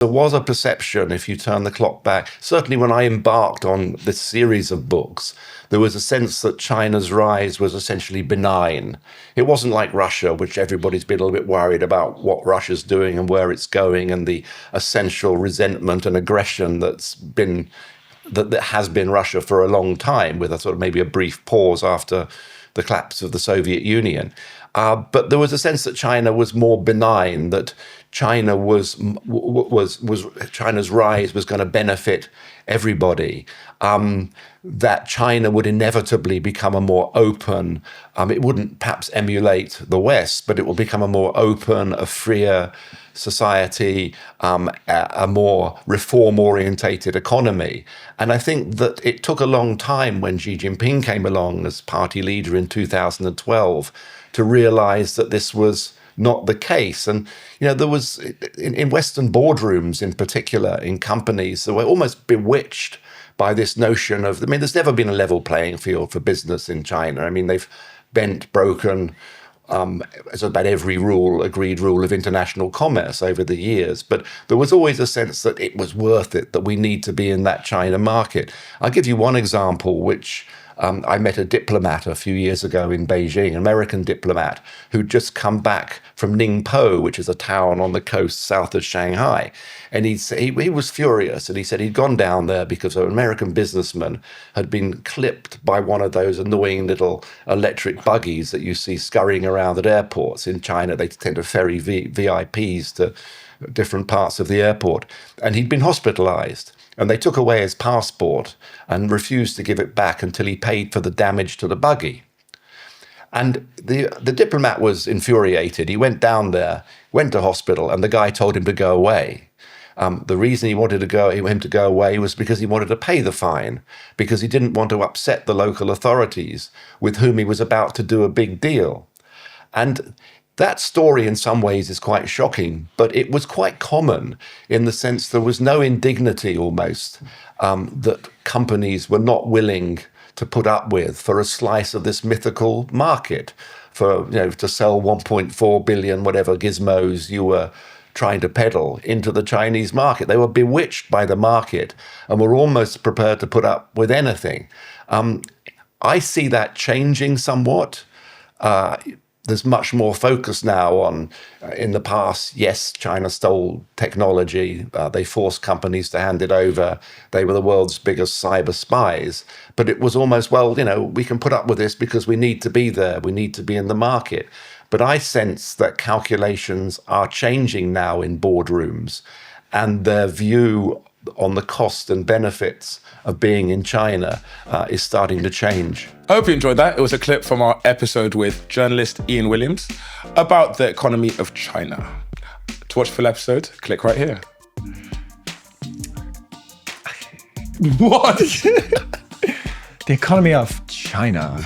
There was a perception, if you turn the clock back, certainly when I embarked on this series of books, there was a sense that China's rise was essentially benign. It wasn't like Russia, which everybody's been a little bit worried about what Russia's doing and where it's going and the essential resentment and aggression that has been Russia for a long time, with a sort of maybe a brief pause after the collapse of the Soviet Union. But there was a sense that China was more benign, that China China's rise was going to benefit everybody, that China would inevitably become a more open, it wouldn't perhaps emulate the West, but it will become a more open, a freer society, a more reform-orientated economy. And I think that it took a long time when Xi Jinping came along as party leader in 2012 to realize that this was not the case. And, there was, in Western boardrooms in particular, in companies, that were almost bewitched by this notion of, there's never been a level playing field for business in China. They've broken about every agreed rule of international commerce over the years. But there was always a sense that it was worth it, that we need to be in that China market. I'll give you one example, which I met a diplomat a few years ago in Beijing, an American diplomat, who'd just come back from Ningpo, which is a town on the coast south of Shanghai. And he was furious, and he said he'd gone down there because an American businessman had been clipped by one of those annoying little electric buggies that you see scurrying around at airports. In China, they tend to ferry VIPs to different parts of the airport. And he'd been hospitalized. And they took away his passport and refused to give it back until he paid for the damage to the buggy. And the diplomat was infuriated. He went down there, went to hospital, and the guy told him to go away. The reason he wanted him to go away was because he wanted to pay the fine, because he didn't want to upset the local authorities with whom he was about to do a big deal. And that story in some ways is quite shocking, but it was quite common in the sense there was no indignity almost that companies were not willing to put up with for a slice of this mythical market, to sell 1.4 billion whatever gizmos you were trying to peddle into the Chinese market. They were bewitched by the market and were almost prepared to put up with anything. I see that changing somewhat. There's much more focus now on, in the past, yes, China stole technology. They forced companies to hand it over. They were the world's biggest cyber spies. But it was almost, we can put up with this because we need to be there. We need to be in the market. But I sense that calculations are changing now in boardrooms, and their view on the cost and benefits of being in China is starting to change. I hope you enjoyed that. It was a clip from our episode with journalist Ian Williams about the economy of China. To watch the full episode, click right here. What? The economy of China.